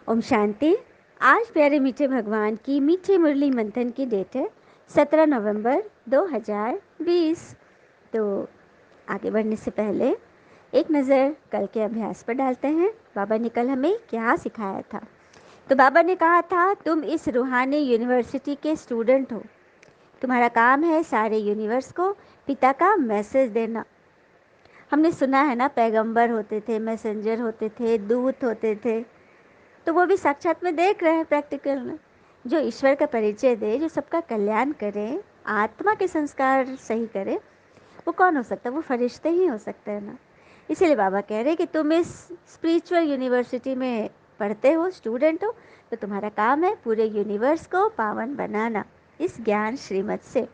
ओम शांति। आज प्यारे मीठे भगवान की मीठी मुरली मंथन की डेट है 17 नवंबर 2020। तो आगे बढ़ने से पहले एक नज़र कल के अभ्यास पर डालते हैं। बाबा ने कल हमें क्या सिखाया था। तो बाबा ने कहा था, तुम इस रूहानी यूनिवर्सिटी के स्टूडेंट हो। तुम्हारा काम है सारे यूनिवर्स को पिता का मैसेज देना। हमने सुना है ना, पैगंबर होते थे, मैसेंजर होते थे, दूत होते थे। तो वो भी साक्षात में देख रहे हैं, प्रैक्टिकल में। जो ईश्वर का परिचय दे, जो सबका कल्याण करे, आत्मा के संस्कार सही करे, वो कौन हो सकता है? वो फरिश्ते ही हो सकते हैं ना। इसीलिए बाबा कह रहे हैं कि तुम इस स्पिरिचुअल यूनिवर्सिटी में पढ़ते हो, स्टूडेंट हो, तो तुम्हारा काम है पूरे यूनिवर्स को पावन बनाना इस ज्ञान श्रीमत से।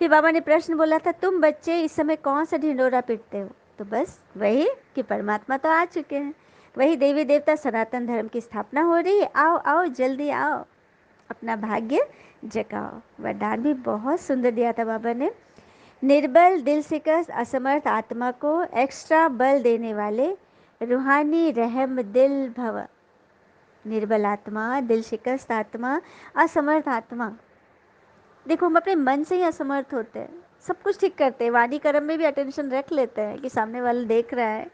फिर बाबा ने प्रश्न बोला था, तुम बच्चे इस समय कौन सा ढिंडोरा पीटते हो? तो बस वही कि परमात्मा तो आ चुके हैं, वही देवी देवता सनातन धर्म की स्थापना हो रही है। आओ आओ जल्दी आओ, अपना भाग्य जगाओ। वरदान भी बहुत सुंदर दिया था बाबा ने। निर्बल दिल शिकस्त असमर्थ आत्मा को एक्स्ट्रा बल देने वाले रूहानी रहम दिल भव। निर्बल आत्मा, दिल शिकस्त आत्मा, असमर्थ आत्मा। देखो, हम अपने मन से ही असमर्थ होते हैं, सब कुछ ठीक करते हैं, वाणी कर्म में भी अटेंशन रख लेते हैं कि सामने वाला देख रहा है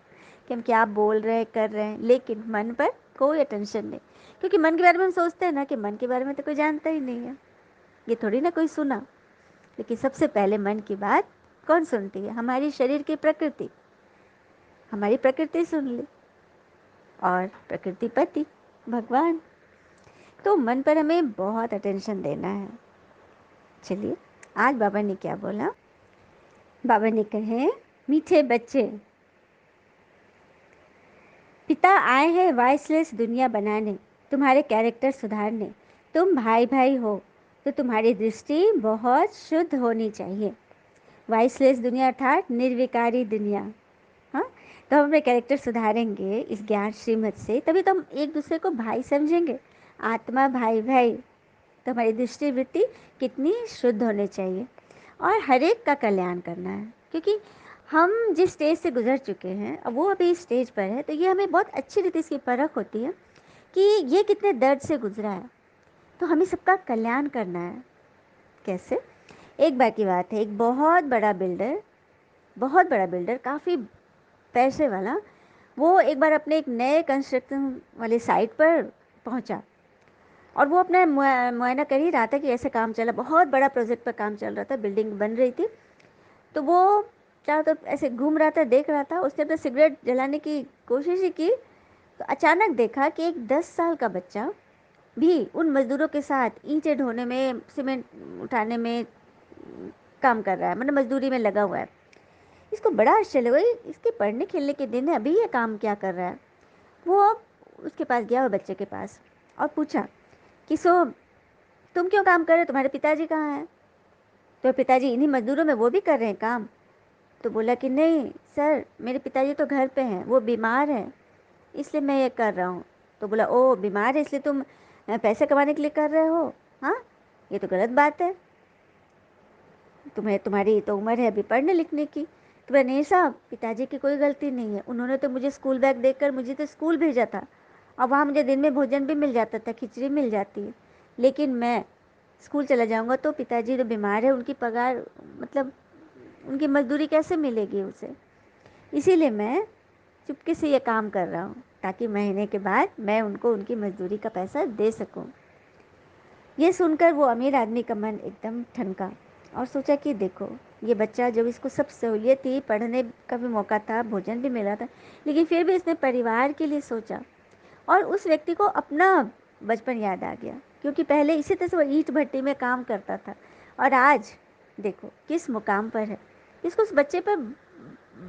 कि हम क्या बोल रहे हैं, कर रहे हैं, लेकिन मन पर कोई अटेंशन नहीं। क्योंकि मन के बारे में हम सोचते हैं ना कि मन के बारे में तो कोई जानता ही नहीं है, ये थोड़ी ना कोई सुना। लेकिन सबसे पहले मन की बात कौन सुनती है? हमारी शरीर की प्रकृति। हमारी प्रकृति सुन ली, और प्रकृति पति भगवान। तो मन पर हमें बहुत अटेंशन देना है। चलिए, आज बाबा ने क्या बोला। बाबा ने कहे, मीठे बच्चे, पिता आए हैं वॉइसलेस दुनिया बनाने, तुम्हारे कैरेक्टर सुधारने। तुम भाई भाई हो, तो तुम्हारी दृष्टि बहुत शुद्ध होनी चाहिए। वॉइसलेस दुनिया अर्थात निर्विकारी दुनिया। हाँ, तो हम अपने कैरेक्टर सुधारेंगे इस ज्ञान श्रीमत से, तभी तो हम एक दूसरे को भाई समझेंगे। आत्मा भाई भाई, तो हमारी दृष्टि वृत्ति कितनी शुद्ध होनी चाहिए, और हर एक का कल्याण करना है। क्योंकि हम जिस स्टेज से गुजर चुके हैं, अब वो अभी इस स्टेज पर है, तो ये हमें बहुत अच्छी रीति इसकी परख होती है कि ये कितने दर्द से गुजरा है। तो हमें सबका कल्याण करना है। कैसे? एक बार की बात है, एक बहुत बड़ा बिल्डर, काफ़ी पैसे वाला, वो एक बार अपने एक नए कंस्ट्रक्शन वाली साइट पर पहुंचा, और वो अपना मुआयना कर ही रहा था कि ऐसे काम चला, बहुत बड़ा प्रोजेक्ट पर काम चल रहा था, बिल्डिंग बन रही थी। तो वो चारों तरफ ऐसे घूम रहा था, देख रहा था। उसने अपना सिगरेट जलाने की कोशिश ही की, तो अचानक देखा कि एक 10 साल का बच्चा भी उन मज़दूरों के साथ ईंटें ढोने में, सीमेंट उठाने में काम कर रहा है, मतलब मजदूरी में लगा हुआ है। इसको बड़ा आश्चर्य हुआ, इसके पढ़ने खेलने के दिन है, अभी ये काम क्या कर रहा है। वो अब उसके पास गया, वो बच्चे के पास, और पूछा कि सो तुम क्यों काम कर रहे हो, तुम्हारे पिताजी कहाँ हैं? तो पिताजी इन्हीं मजदूरों में, वो भी कर रहे हैं काम। तो बोला कि नहीं सर, मेरे पिताजी तो घर पे हैं, वो बीमार हैं, इसलिए मैं ये कर रहा हूँ। तो बोला, ओ बीमार है इसलिए तुम पैसे कमाने के लिए कर रहे हो? हाँ, ये तो गलत बात है। तुम्हारी तो उम्र है अभी पढ़ने लिखने की। तो बोला, नहीं साहब, पिताजी की कोई गलती नहीं है, उन्होंने तो मुझे स्कूल बैग देकर मुझे तो स्कूल भेजा था, और वहाँ मुझे दिन में भोजन भी मिल जाता था, खिचड़ी मिल जाती है। लेकिन मैं स्कूल चला जाऊँगा तो पिताजी तो बीमार है, उनकी पगार, मतलब उनकी मजदूरी कैसे मिलेगी उसे। इसीलिए मैं चुपके से ये काम कर रहा हूँ, ताकि महीने के बाद मैं उनको उनकी मजदूरी का पैसा दे सकूँ। ये सुनकर वो अमीर आदमी का मन एकदम ठनका, और सोचा कि देखो, ये बच्चा जब इसको सब सहूलियत थी, पढ़ने का भी मौका था, भोजन भी मिला था, लेकिन फिर भी इसने परिवार के लिए सोचा। और उस व्यक्ति को अपना बचपन याद आ गया, क्योंकि पहले इसी तरह से वो ईंट भट्टी में काम करता था, और आज देखो किस मुकाम पर है। इसको उस बच्चे पर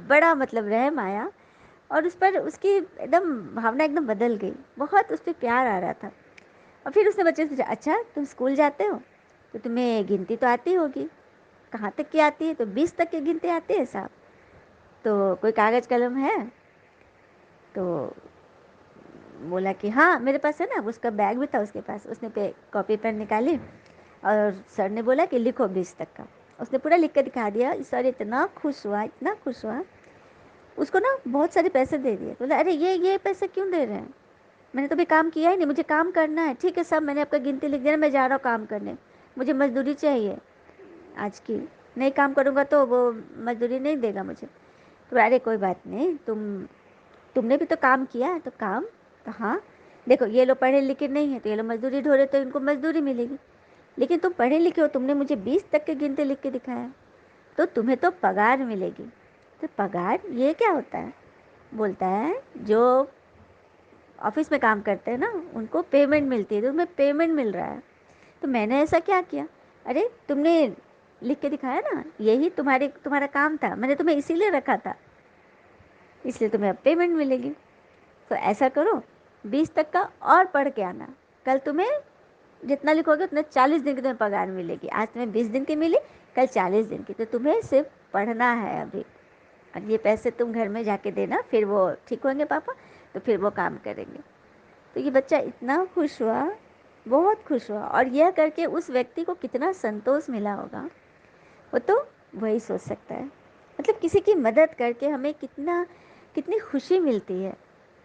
बड़ा मतलब रहम आया, और उस पर उसकी एकदम भावना एकदम बदल गई, बहुत उस पर प्यार आ रहा था। और फिर उसने बच्चे से पूछा, अच्छा तुम स्कूल जाते हो, तो तुम्हें गिनती तो आती होगी, कहाँ तक की आती है? तो 20 तक की गिनती आती है साहब। तो कोई कागज़ कलम है? तो बोला कि हाँ मेरे पास है ना। उसका बैग भी था उसके पास, उसने पे कॉपी पेन निकाली, और सर ने बोला कि लिखो 20 तक का। उसने पूरा लिख कर दिखा दिया। सर इतना खुश हुआ, इतना खुश हुआ, उसको ना बहुत सारे पैसे दे दिए। बोला, अरे ये पैसे क्यों दे रहे हैं? मैंने तो भी काम किया ही नहीं, मुझे काम करना है। ठीक है, सब मैंने आपका गिनती लिख दिया, मैं जा रहा हूँ काम करने, मुझे मजदूरी चाहिए आज की, नहीं काम करूँगा तो वो मजदूरी नहीं देगा मुझे। तो अरे कोई बात नहीं, तुमने भी तो काम किया है, तो काम तो हाँ, देखो ये लोग पढ़े लिखे नहीं है तो ये लोग मजदूरी ढो रहे, तो इनको मजदूरी मिलेगी। लेकिन तुम पढ़े लिखे हो, तुमने मुझे 20 तक के गिनते लिख के दिखाया, तो तुम्हें तो पगार मिलेगी। तो पगार ये क्या होता है? बोलता है जो ऑफिस में काम करते हैं ना, उनको पेमेंट मिलती है, तो तुम्हें पेमेंट मिल रहा है। तो मैंने ऐसा क्या किया? अरे तुमने लिख के दिखाया ना, यही तुम्हारा काम था, मैंने तुम्हें इसीलिए रखा था, इसलिए तुम्हें अब पेमेंट मिलेगी। तो ऐसा करो, 20 तक का और पढ़ के आना, कल तुम्हें जितना लिखोगे उतना 40 दिन की तुम्हें पगार मिलेगी। आज तुम्हें 20 दिन की मिली, कल 40 दिन की, तो तुम्हें सिर्फ पढ़ना है अभी, और ये पैसे तुम घर में जाके देना, फिर वो ठीक होंगे पापा, तो फिर वो काम करेंगे। तो ये बच्चा इतना खुश हुआ, बहुत खुश हुआ, और यह करके उस व्यक्ति को कितना संतोष मिला होगा, वो तो वही सोच सकता है। मतलब किसी की मदद करके हमें कितना कितनी खुशी मिलती है,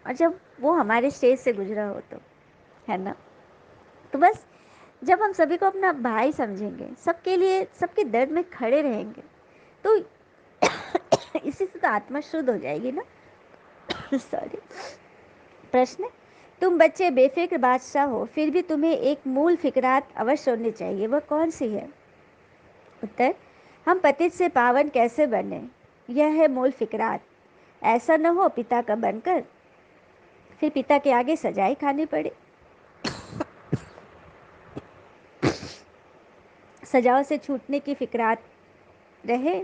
और जब वो हमारे स्टेज से गुजरा हो तो, है ना। तो बस जब हम सभी को अपना भाई समझेंगे, सबके लिए सबके दर्द में खड़े रहेंगे, तो इसी से तो आत्मा शुद्ध हो जाएगी ना। सॉरी। प्रश्न: तुम बच्चे बेफिक्र बादशाह हो, फिर भी तुम्हें एक मूल फिक्रात अवश्य होनी चाहिए, वह कौन सी है? उत्तर: हम पतित से पावन कैसे बने, यह है मूल फिक्रात। ऐसा न हो पिता का बनकर फिर पिता के आगे सजाई खानी पड़े। सजाओं से छूटने की फिक्रात रहे,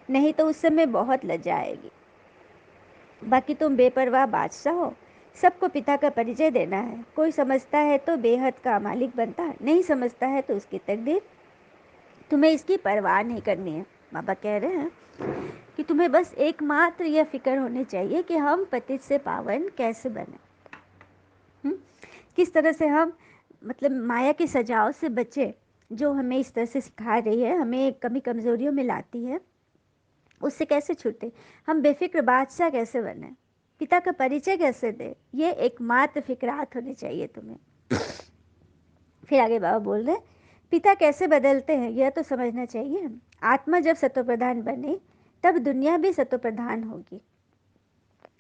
नहीं तो उस समय बहुत लज्जा आएगी। बाकी तुम बेपरवाह बादशाह हो, सबको पिता का परिचय देना है। कोई समझता है तो बेहद का मालिक बनता है, नहीं समझता है तो उसकी तकदीर, तुम्हें इसकी परवाह नहीं करनी है। बाबा कह रहे हैं कि तुम्हें बस एकमात्र यह फिक्र होनी चाहिए कि हम पतित से पावन कैसे बने। किस तरह से हम मतलब माया की सजाओं से बचे, जो हमें इस तरह से सिखा रही है, हमें कमी कमजोरियों में लाती है, उससे कैसे छूटे, हम बेफिक्र बादशाह कैसे बने, पिता का परिचय कैसे दे, ये एकमात्र फिक्रात होनी चाहिए तुम्हें। फिर आगे बाबा बोल रहे, पिता कैसे बदलते हैं यह तो समझना चाहिए। आत्मा जब सत्वप्रधान बने, तब दुनिया भी सत्वप्रधान होगी।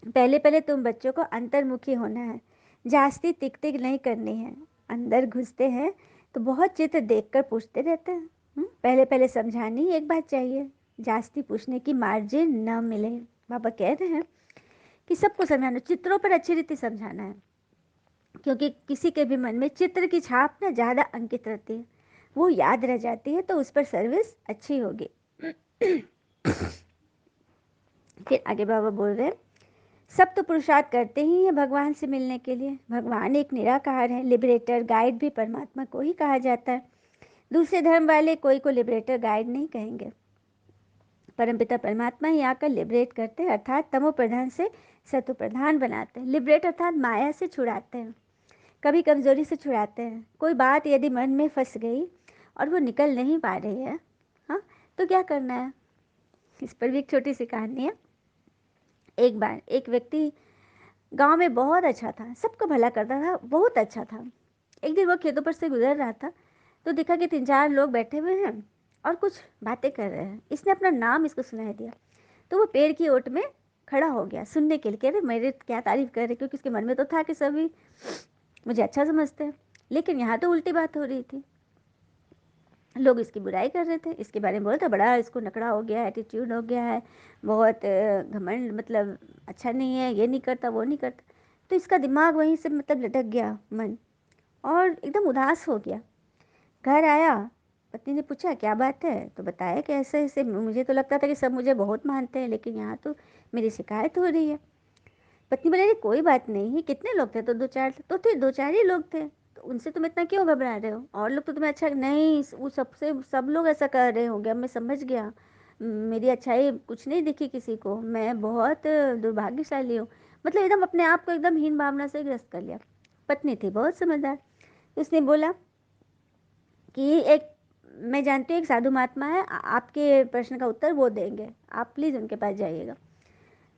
पहले पहले तुम बच्चों को अंतर्मुखी होना है, जास्ती टिक टिक नहीं करनी है। अंदर घुसते हैं तो बहुत चित्र देखकर पूछते रहते हैं। पहले पहले समझानी एक बात चाहिए, जास्ती पूछने की मार्जिन न मिले। बाबा कह रहे हैं कि सबको समझाना, चित्रों पर अच्छी रीति समझाना है, क्योंकि किसी के भी मन में चित्र की छाप ना ज़्यादा अंकित रहती है, वो याद रह जाती है, तो उस पर सर्विस अच्छी होगी। फिर आगे बाबा बोल रहे हैं, सब तो पुरुषार्थ करते ही हैं भगवान से मिलने के लिए। भगवान एक निराकार है, लिबरेटर गाइड भी परमात्मा को ही कहा जाता है। दूसरे धर्म वाले कोई को लिबरेटर गाइड नहीं कहेंगे। परमपिता परमात्मा ही आकर लिबरेट करते हैं, अर्थात तमो प्रधान से सतो प्रधान बनाते हैं। लिबरेट अर्थात माया से छुड़ाते हैं, कभी कमजोरी से छुड़ाते हैं। कोई बात यदि मन में फंस गई और वो निकल नहीं पा रही है, हाँ, तो क्या करना है? इस पर भी एक छोटी सी कहानी है। एक बार एक व्यक्ति गांव में बहुत अच्छा था, सबका भला करता था, बहुत अच्छा था। एक दिन वो खेतों पर से गुजर रहा था, तो देखा कि 3-4 लोग बैठे हुए हैं और कुछ बातें कर रहे हैं। इसने अपना नाम इसको सुनाई दिया, तो वो पेड़ की ओट में खड़ा हो गया सुनने के लिए। कह रहे मेरे क्या तारीफ कर रहे, क्योंकि उसके मन में तो था कि सभी मुझे अच्छा समझते हैं, लेकिन यहाँ तो उल्टी बात हो रही थी। लोग इसकी बुराई कर रहे थे, इसके बारे में बोल रहे थे, बड़ा इसको नखड़ा हो गया है, एटीट्यूड हो गया है, बहुत घमंड, मतलब अच्छा नहीं है, ये नहीं करता वो नहीं करता। तो इसका दिमाग वहीं से मतलब लटक गया मन, और एकदम उदास हो गया। घर आया, पत्नी ने पूछा क्या बात है, तो बताया कि ऐसे ऐसे मुझे तो लगता था कि सब मुझे बहुत मानते हैं, लेकिन यहाँ तो मेरी शिकायत हो रही है। पत्नी बोले, अरे कोई बात नहीं, कितने लोग थे? तो 2-4, तो थे 2-4 ही लोग थे, तो उनसे तुम इतना क्यों घबरा रहे हो? और लोग तो तुम्हें अच्छा नहीं, वो सबसे सब लोग ऐसा कर रहे होंगे, अब मैं समझ गया, मेरी अच्छाई कुछ नहीं दिखी किसी को, मैं बहुत दुर्भाग्यशाली हूँ। मतलब एकदम अपने आप को एकदम हीन भावना से ग्रस्त कर लिया। पत्नी थी बहुत समझदार, उसने बोला कि एक, मैं जानती हूँ एक साधु महात्मा है, आपके प्रश्न का उत्तर वो देंगे, आप प्लीज़ उनके पास जाइएगा।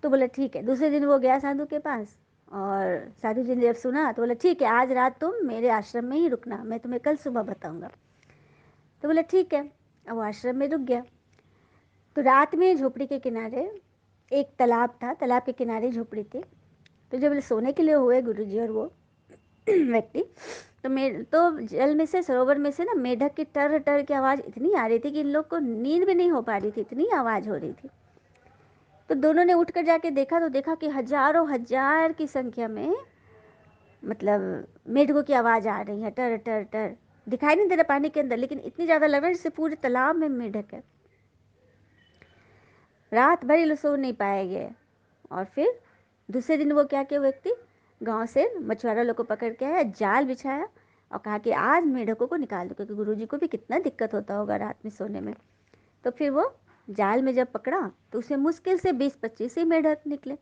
तो बोला ठीक है। दूसरे दिन वो गया साधु के पास, और साधु जी ने जब सुना तो बोला ठीक है, आज रात तुम मेरे आश्रम में ही रुकना, मैं तुम्हें कल सुबह बताऊंगा। तो बोला ठीक है। अब वो आश्रम में रुक गया। तो रात में झोपड़ी के किनारे एक तालाब था, तालाब के किनारे झोपड़ी थी। तो जब सोने के लिए हुए गुरुजी और वो व्यक्ति, तो जल में से, सरोवर में से ना मेढक की टर टर की आवाज़ इतनी आ रही थी कि इन लोग को नींद भी नहीं हो पा रही थी, इतनी आवाज़ हो रही थी। तो दोनों ने उठकर जाके देखा तो देखा कि हजारों हजार की संख्या में, मतलब मेढकों की आवाज़ आ रही है, टर टर टर। दिखाई नहीं दे रहा पानी के अंदर, लेकिन इतनी ज़्यादा लग रहा है जैसे पूरे तालाब में मेढक है। रात भर ये लोग सो नहीं पाएंगे। और फिर दूसरे दिन वो क्या किया, व्यक्ति गांव से मछुआरा लोग को पकड़ के आया, जाल बिछाया और कहा कि आज मेढकों को निकाल दो, क्योंकि गुरुजी को भी कितना दिक्कत होता होगा रात में सोने में। तो फिर वो जाल में जब पकड़ा तो उसमें मुश्किल से 20-25 ही मेढक निकले।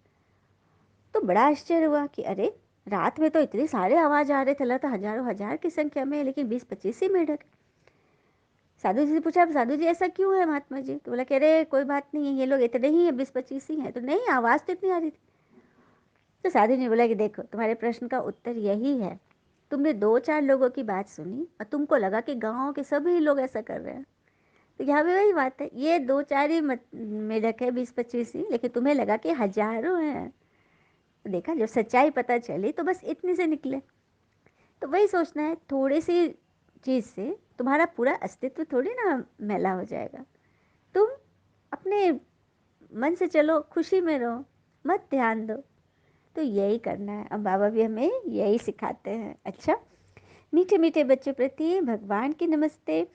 तो बड़ा आश्चर्य हुआ कि अरे, रात में तो इतने सारे आवाज़ आ रहे थे, लगता हजारों हजार की संख्या में, लेकिन 20-25 ही मेढक। साधु जी से पूछा, साधु जी ऐसा क्यों है महात्मा जी? तो बोला कि अरे कोई बात नहीं है, ये लोग इतने ही है, 20-25 ही हैं। तो नहीं, आवाज़ तो इतनी आ रही थी। तो साधु जी बोला कि देखो, तुम्हारे प्रश्न का उत्तर यही है, तुमने 2-4 लोगों की बात सुनी और तुमको लगा कि गाँव के सभी लोग ऐसा कर रहे हैं। तो यहाँ पे वही बात है, ये 2-4 ही मेढक है, 20-25 ही, लेकिन तुम्हें लगा कि हजारों हैं। तो देखा, जब सच्चाई पता चली तो बस इतने से निकले। तो वही सोचना है, थोड़ी सी चीज़ से तुम्हारा पूरा अस्तित्व थोड़ी ना मैला हो जाएगा। तुम अपने मन से चलो, खुशी में रहो, मत ध्यान दो। तो यही करना है, अब बाबा भी हमें यही सिखाते हैं। अच्छा, मीठे मीठे बच्चों प्रति भगवान की नमस्ते।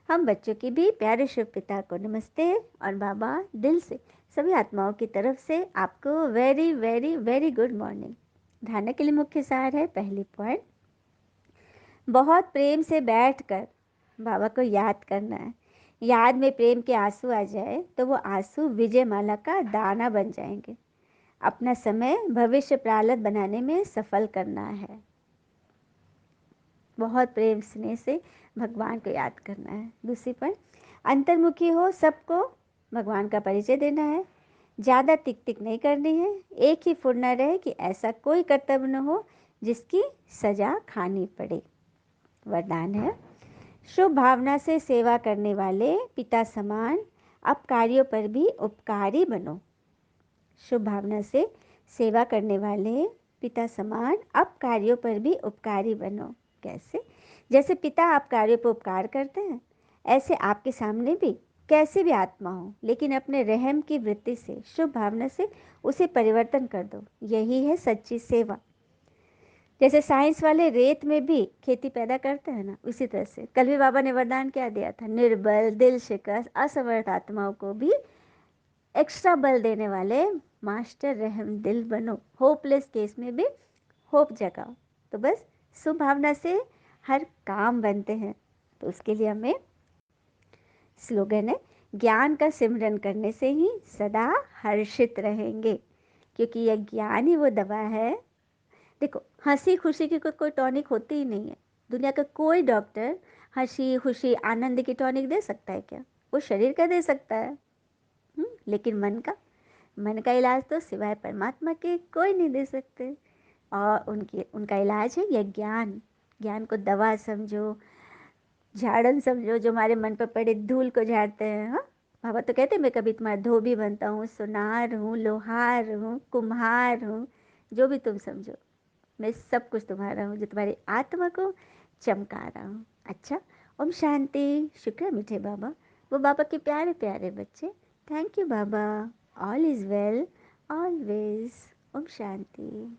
हम बच्चों की भी प्यारे शिव पिता को नमस्ते। और बाबा दिल से सभी आत्माओं की तरफ से आपको very very very good morning. धारणा के लिए मुख्य सार है, पहली पॉइंट, बहुत प्रेम से बैठकर बाबा को याद करना है। याद में प्रेम के आंसू आ जाए तो वो आंसू विजय माला का दाना बन जाएंगे। अपना समय भविष्य प्रालब्ध बनाने में सफल करना है। बहुत प्रेम स्नेह से भगवान को याद करना है। दूसरी पर, अंतर्मुखी हो, सबको भगवान का परिचय देना है। ज़्यादा टिक टिक नहीं करनी है, एक ही फुरना रहे कि ऐसा कोई कर्तव्य न हो जिसकी सजा खानी पड़े। वरदान है, शुभ भावना से सेवा करने वाले पिता समान अब कार्यों पर भी उपकारी बनो। शुभ भावना से सेवा करने वाले पिता समान अब कार्यों पर भी उपकारी बनो। कैसे? जैसे पिता आप कार्यों पर उपकार करते हैं, ऐसे आपके सामने भी कैसी भी आत्मा हो, लेकिन अपने रहम की वृत्ति से, शुभ भावना से उसे परिवर्तन कर दो। यही है सच्ची सेवा। जैसे साइंस वाले रेत में भी खेती पैदा करते हैं ना, उसी तरह से कल भी बाबा ने वरदान क्या दिया था, निर्बल, दिल शिकस्त, असमर्थ आत्माओं को भी एक्स्ट्रा बल देने वाले मास्टर रहम दिल बनो। होपलेस केस में भी होप जगाओ। तो बस शुभ भावना से हर काम बनते हैं। तो उसके लिए हमें स्लोगन है, ज्ञान का सिमरन करने से ही सदा हर्षित रहेंगे, क्योंकि यह ज्ञान ही वो दवा है। देखो, हंसी खुशी की कोई टॉनिक होती ही नहीं है। दुनिया का कोई डॉक्टर हंसी खुशी आनंद की टॉनिक दे सकता है क्या? वो शरीर का दे सकता है। लेकिन मन का इलाज तो सिवाय परमात्मा के कोई नहीं दे सकते। और उनका इलाज है यह ज्ञान। ज्ञान को दवा समझो, झाड़न समझो, जो हमारे मन पर पड़े धूल को झाड़ते हैं। हाँ, बाबा तो कहते हैं, मैं कभी तुम्हारा धोबी बनता हूँ, सुनार हूँ, लोहार हूँ, कुम्हार हूँ, जो भी तुम समझो, मैं सब कुछ तुम्हारा हूँ, जो तुम्हारी आत्मा को चमका रहा हूँ। अच्छा, ओम शांति। शुक्र है मीठे बाबा, वो बाबा के प्यारे प्यारे बच्चे। थैंक यू बाबा। All is well always. ओम शांति।